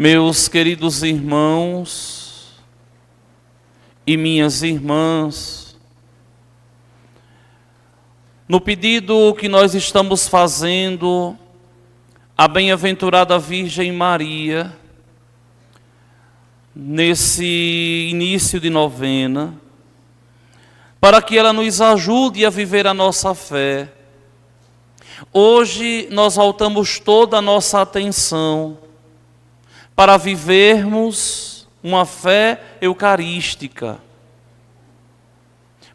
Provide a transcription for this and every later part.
Meus queridos irmãos e minhas irmãs, no pedido que nós estamos fazendo à bem-aventurada Virgem Maria, nesse início de novena, para que ela nos ajude a viver a nossa fé. Hoje nós voltamos toda a nossa atenção para vivermos uma fé eucarística,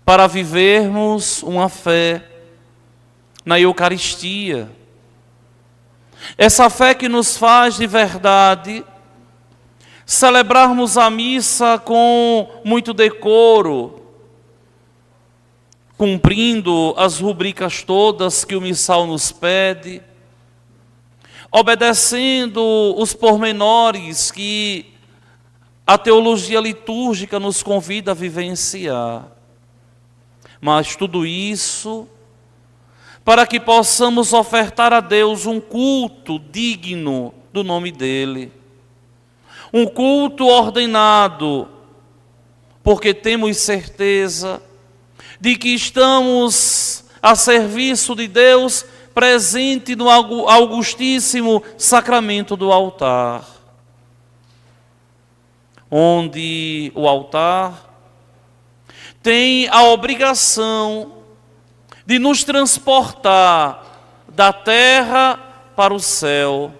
para vivermos uma fé na Eucaristia. Essa fé que nos faz de verdade celebrarmos a missa com muito decoro, cumprindo as rubricas todas que o missal nos pede, obedecendo os pormenores que a teologia litúrgica nos convida a vivenciar. Mas tudo isso para que possamos ofertar a Deus um culto digno do nome dEle. Um culto ordenado, porque temos certeza de que estamos a serviço de Deus, presente no augustíssimo sacramento do altar, onde o altar tem a obrigação de nos transportar da terra para o céu,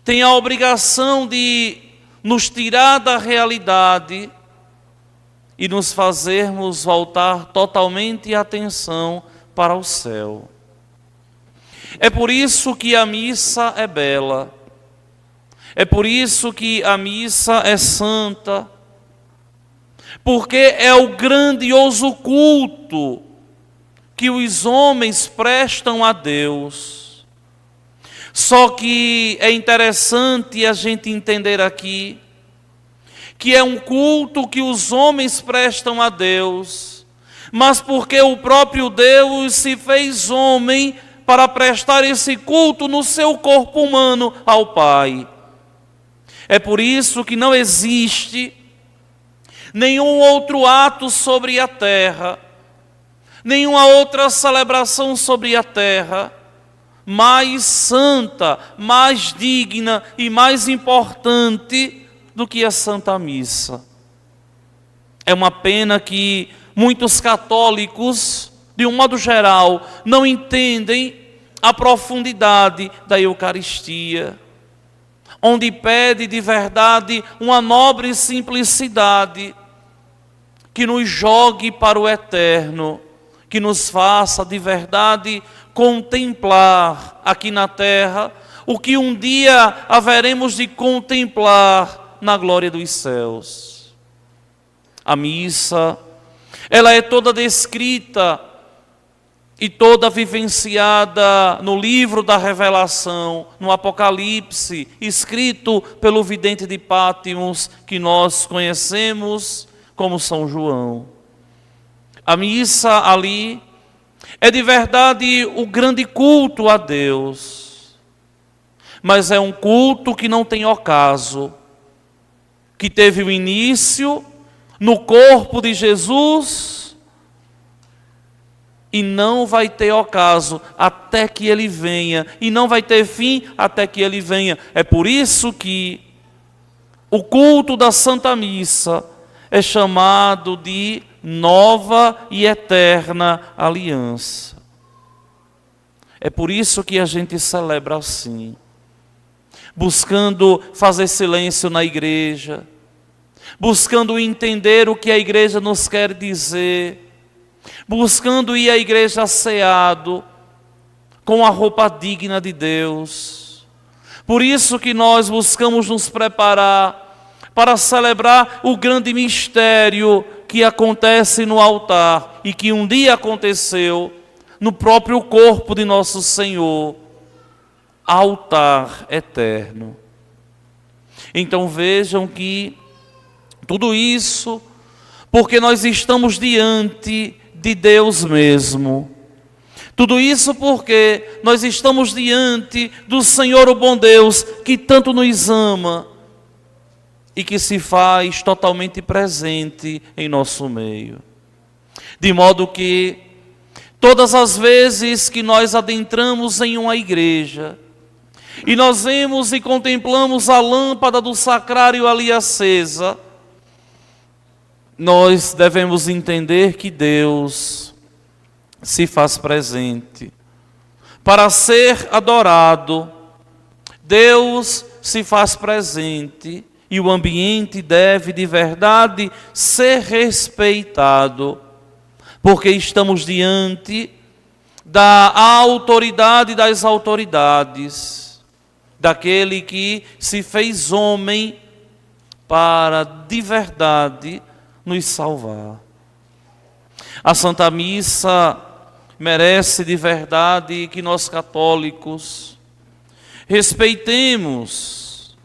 tem a obrigação de nos tirar da realidade e nos fazermos voltar totalmente a atenção para o céu. É por isso que a missa é bela, é por isso que a missa é santa, porque é o grandioso culto que os homens prestam a Deus. Só que é interessante a gente entender aqui que é um culto que os homens prestam a Deus, mas porque o próprio Deus se fez homem para prestar esse culto no seu corpo humano ao Pai. É por isso que não existe nenhum outro ato sobre a terra, nenhuma outra celebração sobre a terra mais santa, mais digna e mais importante do que a Santa Missa. É uma pena que muitos católicos, de um modo geral, não entendem a profundidade da Eucaristia, onde pede de verdade uma nobre simplicidade que nos jogue para o eterno, que nos faça de verdade contemplar aqui na terra o que um dia haveremos de contemplar na glória dos céus. A missa, ela é toda descrita e toda vivenciada no livro da Revelação, no Apocalipse, escrito pelo vidente de Pátimos, que nós conhecemos como São João. A missa ali é de verdade o grande culto a Deus, mas é um culto que não tem ocaso, que teve o início no corpo de Jesus e não vai ter ocaso até que Ele venha, e não vai ter fim até que Ele venha. É por isso que o culto da Santa Missa é chamado de nova e eterna aliança. É por isso que a gente celebra assim, buscando fazer silêncio na igreja, buscando entender o que a igreja nos quer dizer, buscando ir à igreja asseado, com a roupa digna de Deus. Por isso que nós buscamos nos preparar para celebrar o grande mistério que acontece no altar e que um dia aconteceu no próprio corpo de nosso Senhor, altar eterno. Então vejam que tudo isso porque nós estamos diante de Deus mesmo. Tudo isso porque nós estamos diante do Senhor, o bom Deus, que tanto nos ama e que se faz totalmente presente em nosso meio. De modo que todas as vezes que nós adentramos em uma igreja e nós vemos e contemplamos a lâmpada do sacrário ali acesa, nós devemos entender que Deus se faz presente. Para ser adorado, Deus se faz presente e o ambiente deve de verdade ser respeitado, porque estamos diante da autoridade das autoridades, daquele que se fez homem para de verdade nos salvar. A Santa Missa merece de verdade que nós católicos respeitemos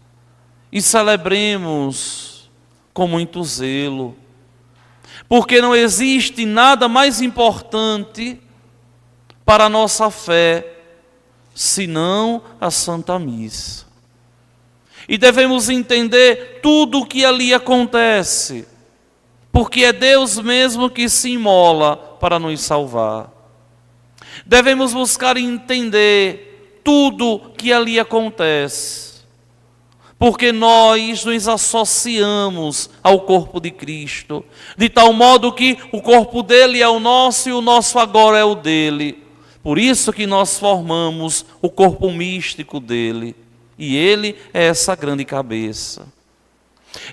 e celebremos com muito zelo, porque não existe nada mais importante para a nossa fé senão a Santa Missa. E devemos entender tudo o que ali acontece, porque é Deus mesmo que se imola para nos salvar. Devemos buscar entender tudo que ali acontece, porque nós nos associamos ao corpo de Cristo, de tal modo que o corpo dele é o nosso e o nosso agora é o dele. Por isso que nós formamos o corpo místico dele, e ele é essa grande cabeça.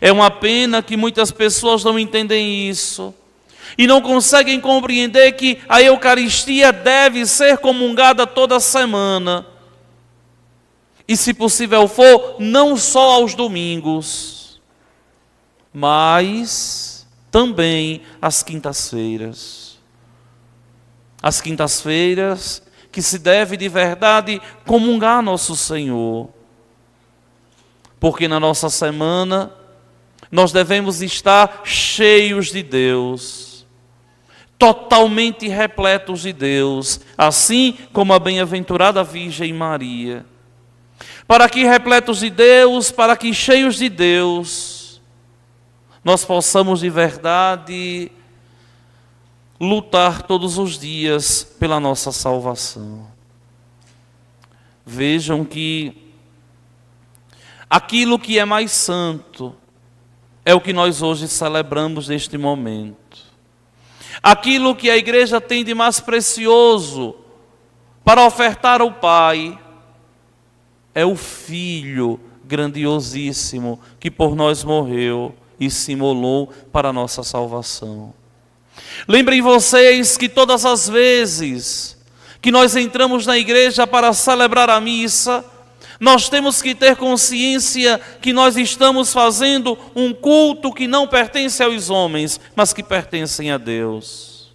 É uma pena que muitas pessoas não entendem isso e não conseguem compreender que a Eucaristia deve ser comungada toda semana. E, se possível for, não só aos domingos, mas também às quintas-feiras. As quintas-feiras que se deve de verdade comungar nosso Senhor. Porque na nossa semana nós devemos estar cheios de Deus, totalmente repletos de Deus, assim como a bem-aventurada Virgem Maria. Para que repletos de Deus, para que cheios de Deus, nós possamos de verdade lutar todos os dias pela nossa salvação. Vejam que aquilo que é mais santo é o que nós hoje celebramos neste momento. Aquilo que a igreja tem de mais precioso para ofertar ao Pai é o Filho grandiosíssimo que por nós morreu e se imolou para a nossa salvação. Lembrem vocês que todas as vezes que nós entramos na igreja para celebrar a missa, nós temos que ter consciência que nós estamos fazendo um culto que não pertence aos homens, mas que pertencem a Deus.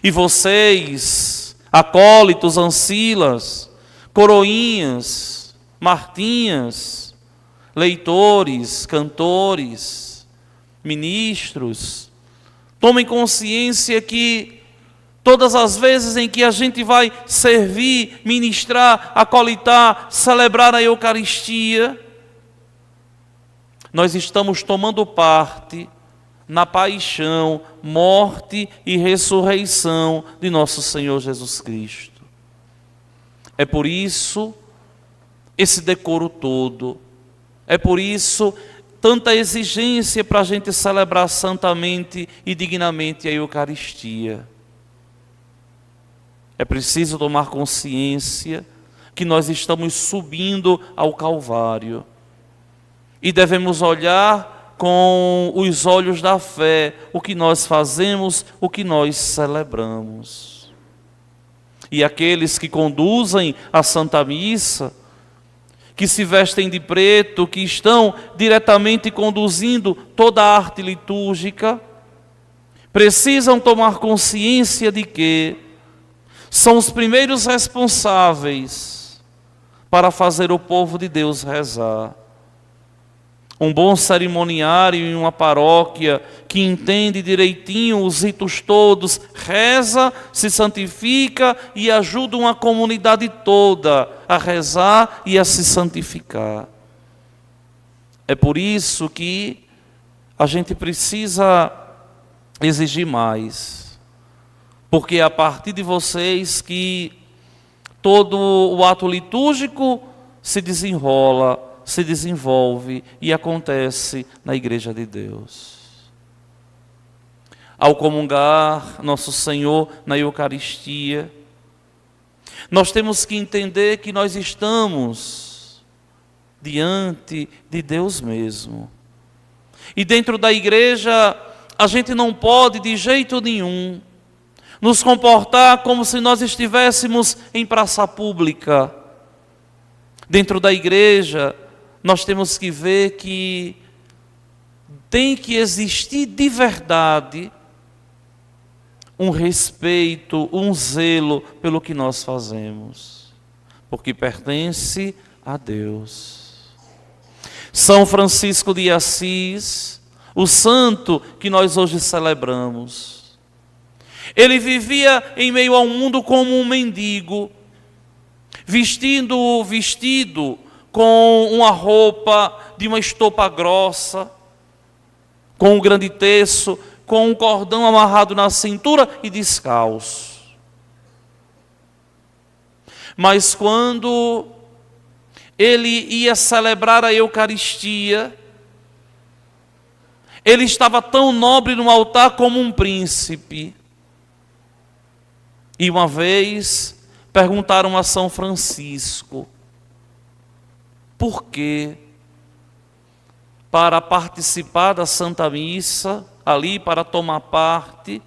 E vocês, acólitos, ancilas, coroinhas, martinhas, leitores, cantores, ministros, tomem consciência que todas as vezes em que a gente vai servir, ministrar, acolitar, celebrar a Eucaristia, nós estamos tomando parte na paixão, morte e ressurreição de nosso Senhor Jesus Cristo. É por isso esse decoro todo, é por isso tanta exigência para a gente celebrar santamente e dignamente a Eucaristia. É preciso tomar consciência que nós estamos subindo ao Calvário e devemos olhar com os olhos da fé o que nós fazemos, o que nós celebramos. E aqueles que conduzem a Santa Missa, que se vestem de preto, que estão diretamente conduzindo toda a arte litúrgica, precisam tomar consciência de que são os primeiros responsáveis para fazer o povo de Deus rezar. Um bom cerimoniário em uma paróquia que entende direitinho os ritos todos, reza, se santifica e ajuda uma comunidade toda a rezar e a se santificar. É por isso que a gente precisa exigir mais, porque é a partir de vocês que todo o ato litúrgico se desenrola, se desenvolve e acontece na Igreja de Deus. Ao comungar Nosso Senhor na Eucaristia, nós temos que entender que nós estamos diante de Deus mesmo. E dentro da igreja, a gente não pode de jeito nenhum nos comportar como se nós estivéssemos em praça pública. Dentro da igreja, nós temos que ver que tem que existir de verdade um respeito, um zelo pelo que nós fazemos, porque pertence a Deus. São Francisco de Assis, o santo que nós hoje celebramos, ele vivia em meio ao mundo como um mendigo, vestido com uma roupa de uma estopa grossa, com um grande terço, com um cordão amarrado na cintura e descalço. Mas quando ele ia celebrar a Eucaristia, ele estava tão nobre no altar como um príncipe. E uma vez perguntaram a São Francisco, por que para participar da Santa Missa, ali para tomar parte,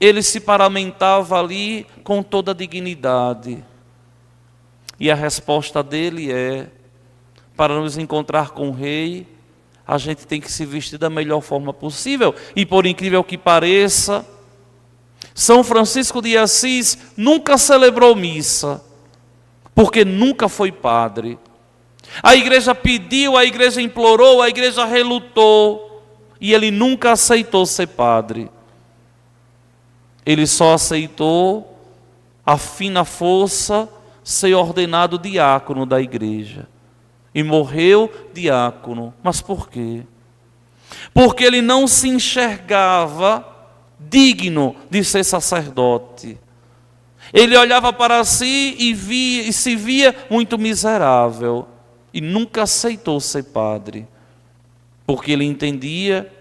ele se paramentava ali com toda a dignidade? E a resposta dele é, para nos encontrar com o rei, a gente tem que se vestir da melhor forma possível. E por incrível que pareça, São Francisco de Assis nunca celebrou missa, porque nunca foi padre. A igreja pediu, a igreja implorou, a igreja relutou, e ele nunca aceitou ser padre. Ele só aceitou a fina força ser ordenado diácono da igreja. E morreu diácono. Mas por quê? Porque ele não se enxergava digno de ser sacerdote. Ele olhava para si e se via muito miserável. E nunca aceitou ser padre. Porque ele entendia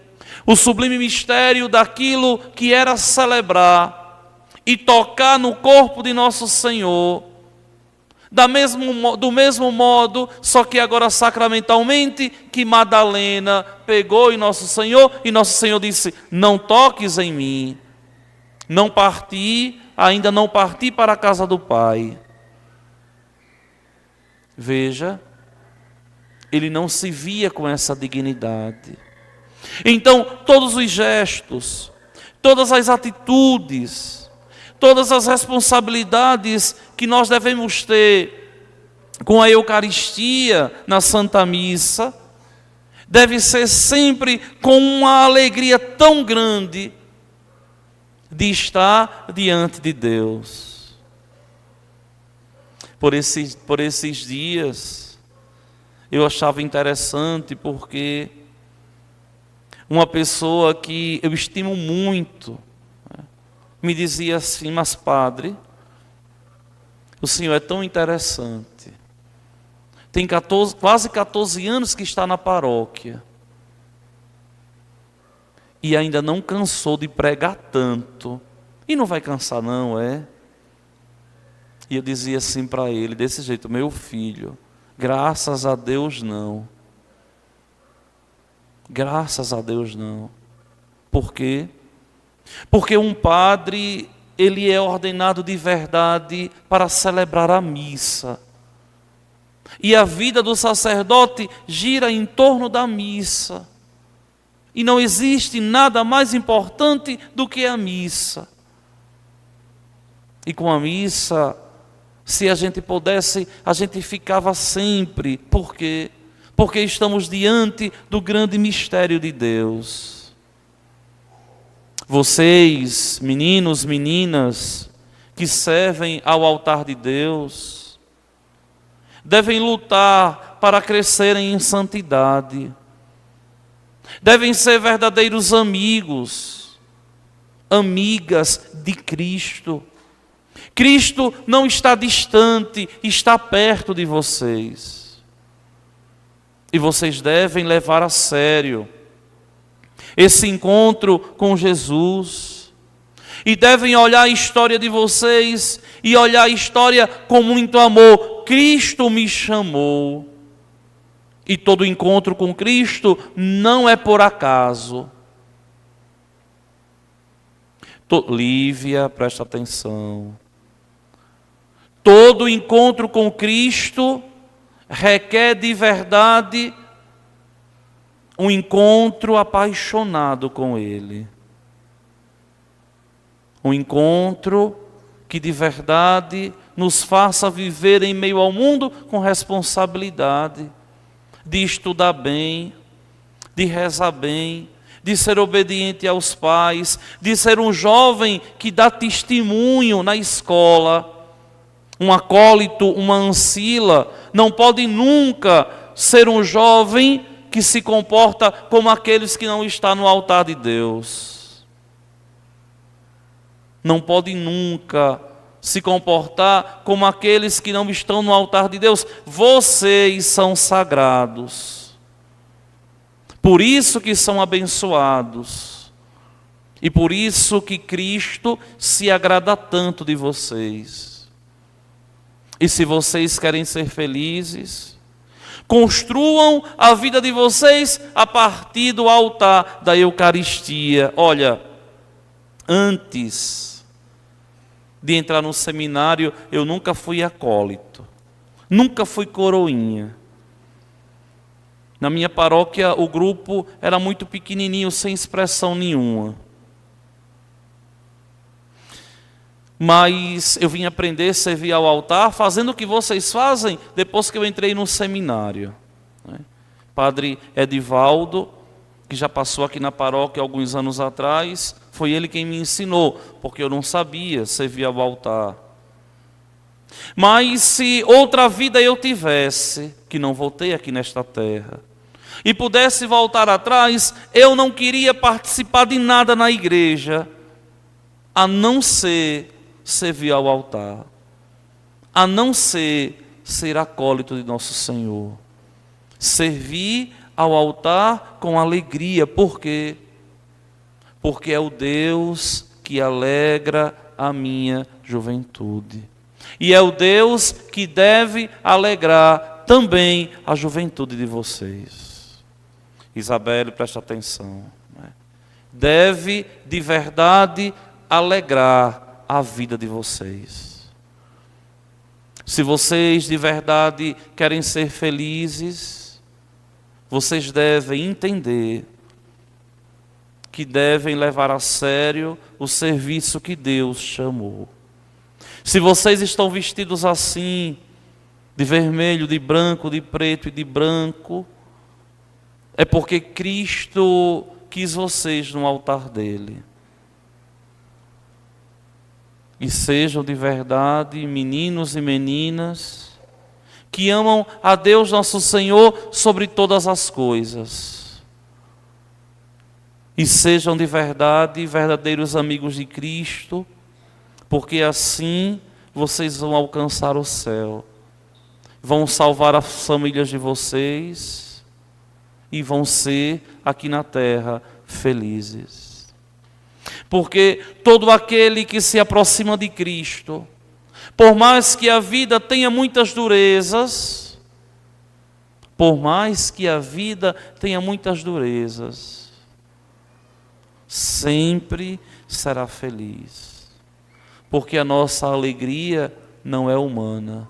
o sublime mistério daquilo que era celebrar e tocar no corpo de nosso Senhor. Do mesmo modo, só que agora sacramentalmente, que Madalena pegou em Nosso Senhor, e Nosso Senhor disse, não toques em mim, ainda não parti para a casa do Pai. Veja, ele não se via com essa dignidade. Então, todos os gestos, todas as atitudes, todas as responsabilidades que nós devemos ter com a Eucaristia na Santa Missa, deve ser sempre com uma alegria tão grande de estar diante de Deus. Por esses dias, eu achava interessante porque uma pessoa que eu estimo muito me dizia assim, mas padre, o senhor é tão interessante. Tem quase 14 anos que está na paróquia. E ainda não cansou de pregar tanto. E não vai cansar não, é? E eu dizia assim para ele, desse jeito, meu filho, graças a Deus não. Graças a Deus não. Por quê? Porque um padre, ele é ordenado de verdade para celebrar a missa. E a vida do sacerdote gira em torno da missa. E não existe nada mais importante do que a missa. E com a missa, se a gente pudesse, a gente ficava sempre. Por quê? porque estamos diante do grande mistério de Deus. Vocês, meninos, meninas, que servem ao altar de Deus, devem lutar para crescerem em santidade. Devem ser verdadeiros amigos, amigas de Cristo. Cristo não está distante, está perto de vocês. E vocês devem levar a sério esse encontro com Jesus. E devem olhar a história de vocês e olhar a história com muito amor. Cristo me chamou. E todo encontro com Cristo não é por acaso. Lívia, presta atenção. Todo encontro com Cristo requer de verdade um encontro apaixonado com Ele. Um encontro que de verdade nos faça viver em meio ao mundo com responsabilidade, de estudar bem, de rezar bem, de ser obediente aos pais, de ser um jovem que dá testemunho na escola. Um acólito, uma ancila, não pode nunca ser um jovem que se comporta como aqueles que não estão no altar de Deus. Não pode nunca se comportar como aqueles que não estão no altar de Deus. Vocês são sagrados. Por isso que são abençoados. E por isso que Cristo se agrada tanto de vocês. E se vocês querem ser felizes, construam a vida de vocês a partir do altar da Eucaristia. Olha, antes de entrar no seminário, eu nunca fui acólito, nunca fui coroinha. Na minha paróquia, o grupo era muito pequenininho, sem expressão nenhuma. Mas eu vim aprender a servir ao altar, fazendo o que vocês fazem depois que eu entrei no seminário. Padre Edivaldo, que já passou aqui na paróquia alguns anos atrás, foi ele quem me ensinou, porque eu não sabia servir ao altar. Mas se outra vida eu tivesse, que não voltei aqui nesta terra, e pudesse voltar atrás, eu não queria participar de nada na igreja, a não ser servir ao altar, a não ser acólito de nosso Senhor. Servir ao altar com alegria. Por quê? Porque é o Deus que alegra a minha juventude. E é o Deus que deve alegrar também a juventude de vocês. Isabelle, presta atenção. Deve de verdade alegrar a vida de vocês. Se vocês de verdade querem ser felizes, vocês devem entender que devem levar a sério o serviço que Deus chamou. Se vocês estão vestidos assim, de vermelho, de branco, de preto e de branco, é porque Cristo quis vocês no altar dele. E sejam de verdade meninos e meninas que amam a Deus nosso Senhor sobre todas as coisas. E sejam de verdade verdadeiros amigos de Cristo, porque assim vocês vão alcançar o céu. Vão salvar as famílias de vocês e vão ser aqui na terra felizes. Porque todo aquele que se aproxima de Cristo, por mais que a vida tenha muitas durezas, sempre será feliz. Porque a nossa alegria não é humana,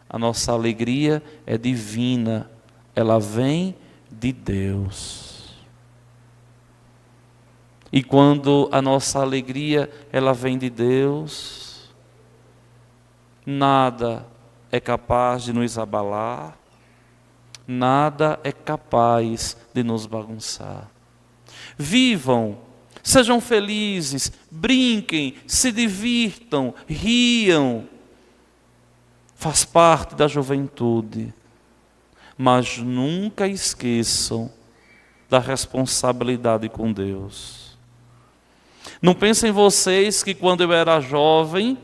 a nossa alegria é divina, ela vem de Deus. E quando a nossa alegria ela vem de Deus, nada é capaz de nos abalar, nada é capaz de nos bagunçar. Vivam, sejam felizes, brinquem, se divirtam, riam. Faz parte da juventude. Mas nunca esqueçam da responsabilidade com Deus. Não pensem vocês que quando eu era jovem,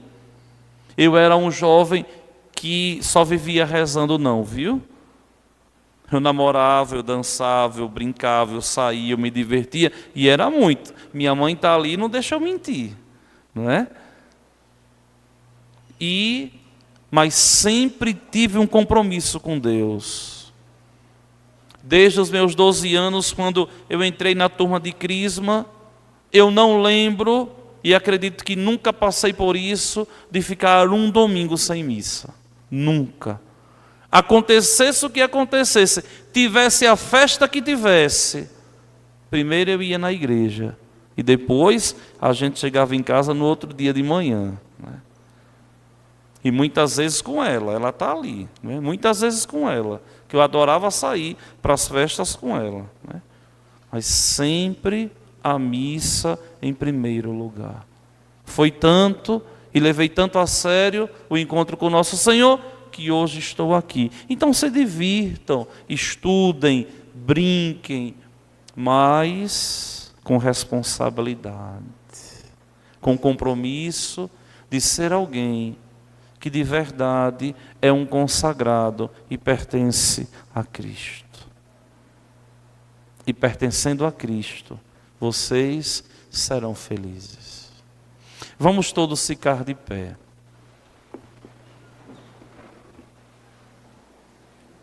eu era um jovem que só vivia rezando, não, viu? Eu namorava, eu dançava, eu brincava, eu saía, eu me divertia, e era muito. Minha mãe está ali e não deixa eu mentir, não é? Mas sempre tive um compromisso com Deus. Desde os meus 12 anos, quando eu entrei na turma de Crisma, eu não lembro, e acredito que nunca passei por isso, de ficar um domingo sem missa. Nunca. Acontecesse o que acontecesse, tivesse a festa que tivesse, primeiro eu ia na igreja, e depois a gente chegava em casa no outro dia de manhã, né? E muitas vezes com ela está ali, né? Muitas vezes com ela, que eu adorava sair para as festas com ela, né? Mas sempre a missa em primeiro lugar. Foi tanto, e levei tanto a sério o encontro com o nosso Senhor, que hoje estou aqui. Então se divirtam, estudem, brinquem, mas com responsabilidade, com compromisso de ser alguém que de verdade é um consagrado e pertence a Cristo. E pertencendo a Cristo, vocês serão felizes. Vamos todos ficar de pé.